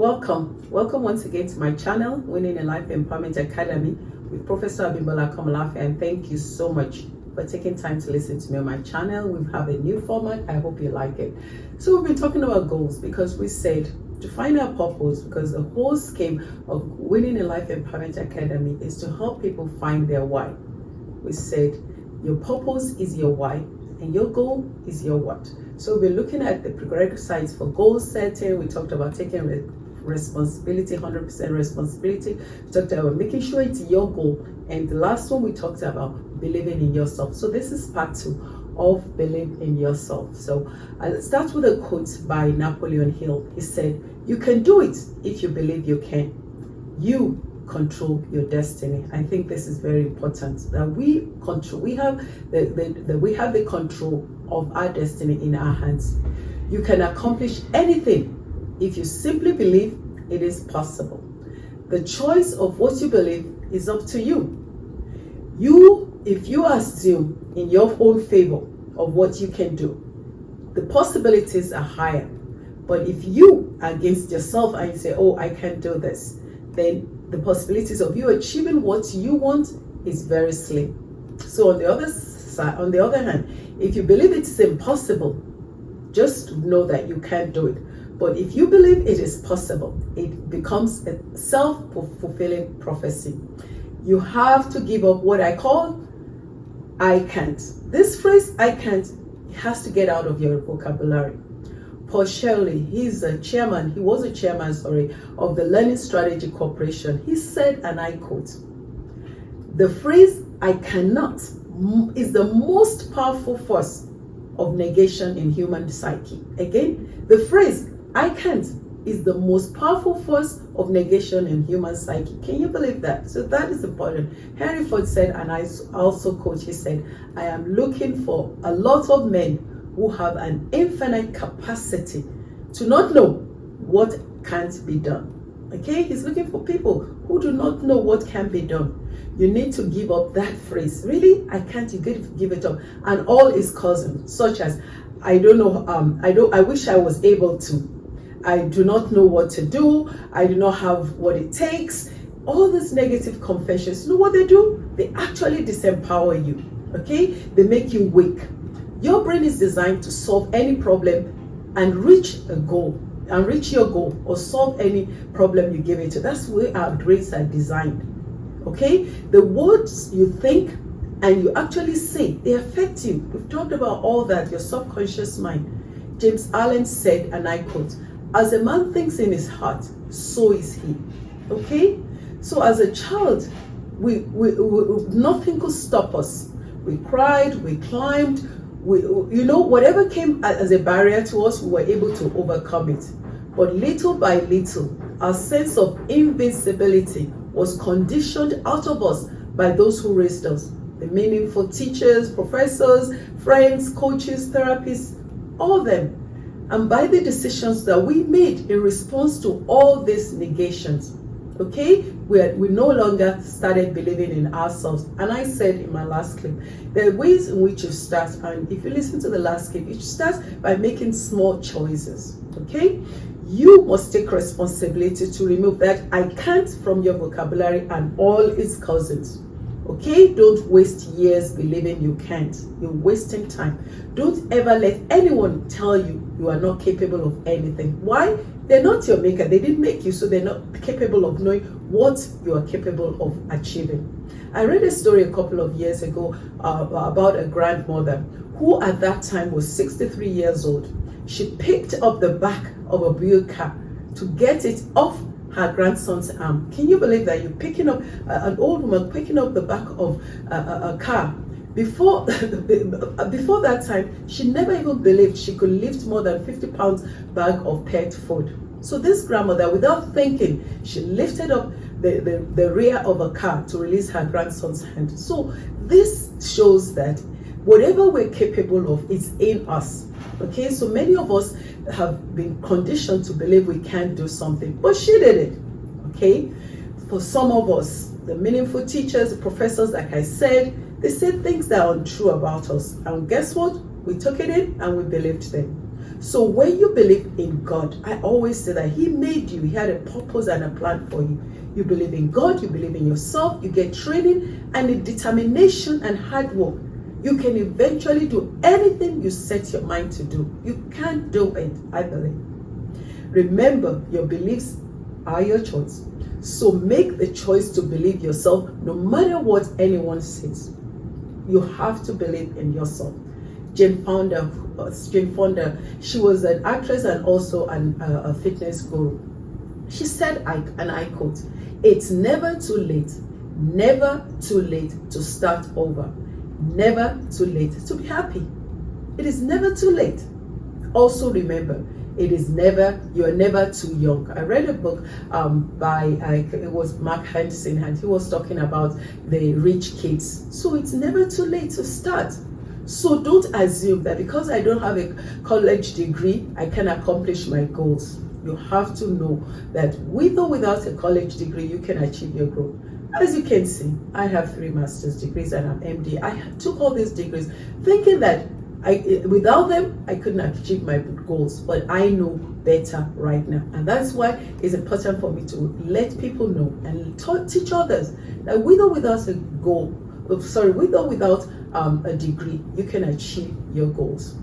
Welcome once again to my channel, Winning a Life Empowerment Academy with Professor Abimbola Komolafe, and thank you so much for taking time to listen to me on my channel. We have a new format. I hope you like it. So we've been talking about goals because we said to find our purpose, because the whole scheme of Winning a Life Empowerment Academy is to help people find their why. We said your purpose is your why and your goal is your what. So we're looking at the prerequisites for goal setting. We talked about taking responsibility, 100% responsibility. We talked about making sure it's your goal. And the last one we talked about believing in yourself. So this is part 2 of believe in yourself. So I'll start with a quote by Napoleon Hill. He said, "You can do it if you believe you can. You control your destiny." I think this is very important, that we control, we have the control of our destiny in our hands. You can accomplish anything if you simply believe it is possible. The choice of what you believe is up to you. If you assume in your own favor of what you can do, the possibilities are higher. But if you are against yourself and you say, "Oh, I can't do this," then the possibilities of you achieving what you want is very slim. So on the other hand, if you believe it's impossible, just know that you can't do it. But if you believe it is possible, it becomes a self-fulfilling prophecy. You have to give up what I call "I can't." This phrase "I can't" has to get out of your vocabulary. Paul Shelley, he was a chairman of the Learning Strategy Corporation. He said, and I quote, "The phrase 'I cannot' is the most powerful force of negation in human psyche." Again, the phrase "I can't" is the most powerful force of negation in human psyche. Can you believe that? So that is important. Henry Ford said, and I also quote, he said, "I am looking for a lot of men who have an infinite capacity to not know what can't be done." Okay, he's looking for people who do not know what can be done. You need to give up that phrase. Really? I can't. You give it up. And all its cousins, such as "I don't know, I wish I was able to. I do not know what to do. I do not have what it takes." All these negative confessions, you know what they do? They actually disempower you. Okay? They make you weak. Your brain is designed to solve any problem and reach your goal, or solve any problem you give it to. That's where our brains are designed. Okay? The words you think and you actually say, they affect you. We've talked about all that, your subconscious mind. James Allen said, and I quote, "As a man thinks in his heart, so is he." Okay? So as a child, we nothing could stop us. We cried, we climbed, whatever came as a barrier to us, we were able to overcome it. But little by little, our sense of invincibility was conditioned out of us by those who raised us. The meaningful teachers, professors, friends, coaches, therapists, all of them. And by the decisions that we made in response to all these negations. Okay, we no longer started believing in ourselves. And I said in my last clip, there are ways in which you start. And if you listen to the last clip, you start by making small choices. Okay, you must take responsibility to remove that "I can't" from your vocabulary and all its cousins. Okay, don't waste years believing you can't. You're wasting time. Don't ever let anyone tell you you are not capable of anything. Why? They're not your maker. They didn't make you, so they're not capable of knowing what you are capable of achieving. I read a story a couple of years ago about a grandmother who at that time was 63 years old. She picked up the back of a Buick car to get it off her grandson's arm. Can you believe that? You're picking up an old woman picking up the back of a car. Before that time, she never even believed she could lift more than 50 pounds bag of pet food. So this grandmother, without thinking, she lifted up the rear of a car to release her grandson's hand. So this shows that whatever we're capable of is in us. Okay, so many of us have been conditioned to believe we can't do something, but she did it. Okay, for some of us, the meaningful teachers, the professors, like I said, they said things that are untrue about us. And guess what? We took it in and we believed them. So when you believe in God, I always say that He made you, He had a purpose and a plan for you. You believe in God, you believe in yourself, you get training and a determination and hard work. You can eventually do anything you set your mind to do. You can do it, I believe. Remember, your beliefs are your choice. So make the choice to believe yourself no matter what anyone says. You have to believe in yourself. Jane Fonda, she was an actress and also a fitness guru. She said, and I quote, "It's never too late to start over. Never too late to be happy. It is never too late." Also remember, you are never too young. I read a book it was Mark Henderson, and he was talking about the rich kids. So it's never too late to start. So don't assume that because I don't have a college degree, I can accomplish my goals. You have to know that with or without a college degree, you can achieve your goal. As you can see, I have 3 master's degrees and I'm MD. I took all these degrees thinking that without them, I couldn't achieve my goals. But I know better right now. And that's why it's important for me to let people know and teach others that with or without a degree, you can achieve your goals.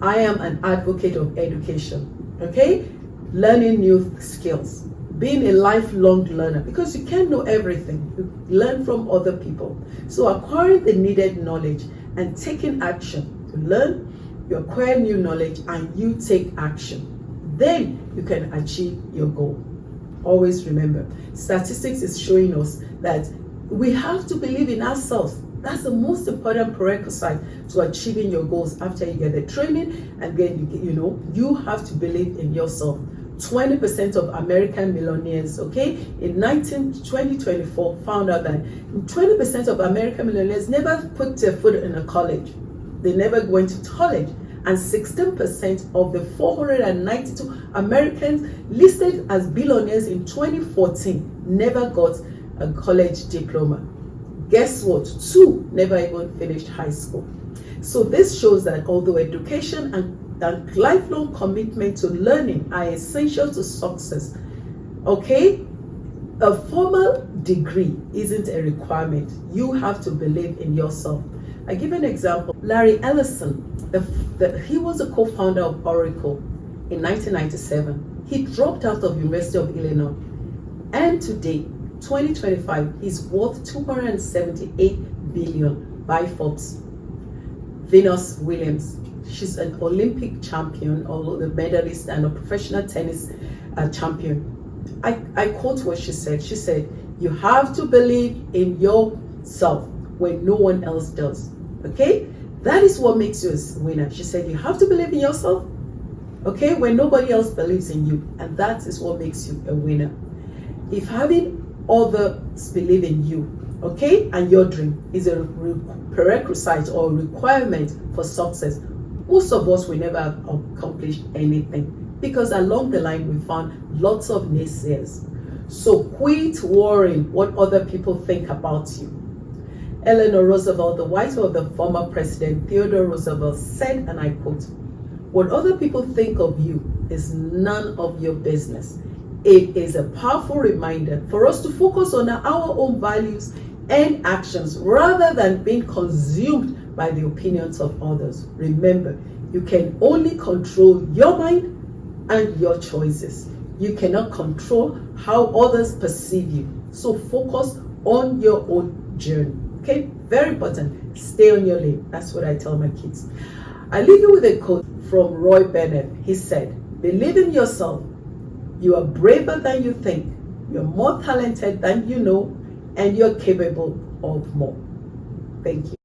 I am an advocate of education, okay? Learning new skills, being a lifelong learner, because you can't know everything. You learn from other people. So acquiring the needed knowledge and taking action. You learn, you acquire new knowledge, and you take action. Then you can achieve your goal. Always remember, statistics is showing us that we have to believe in ourselves. That's the most important prerequisite to achieving your goals after you get the training, and then you have to believe in yourself. 20% of American millionaires, okay, in 2024 found out that 20% of American millionaires never put their foot in a college. They never went to college. And 16% of the 492 Americans listed as billionaires in 2014 never got a college diploma. Guess what? 2 never even finished high school. So this shows that although education and lifelong commitment to learning are essential to success, okay, a formal degree isn't a requirement. You have to believe in yourself. I give an example. Larry Ellison, he was a co-founder of Oracle in 1997. He dropped out of University of Illinois, and today, 2025, he's worth $278 billion by Forbes. Venus Williams, she's an Olympic champion, or a medalist, and a professional tennis champion. I quote what she said. She said, "You have to believe in yourself when no one else does." Okay? That is what makes you a winner. She said, you have to believe in yourself, okay, when nobody else believes in you. And that is what makes you a winner. If having others believe in you, okay, and your dream is a prerequisite or requirement for success, most of us will never have accomplished anything, because along the line we found lots of naysayers. So quit worrying what other people think about you. Eleanor Roosevelt, the wife of the former president Theodore Roosevelt, said, and I quote, "What other people think of you is none of your business." It is a powerful reminder for us to focus on our own values and actions rather than being consumed by the opinions of others. Remember, you can only control your mind and your choices. You cannot control how others perceive you. So focus on your own journey. Okay, very important. Stay on your lane. That's what I tell my kids. I leave you with a quote from Roy Bennett. He said, "Believe in yourself. You are braver than you think. You're more talented than you know, and you're capable of more." Thank you.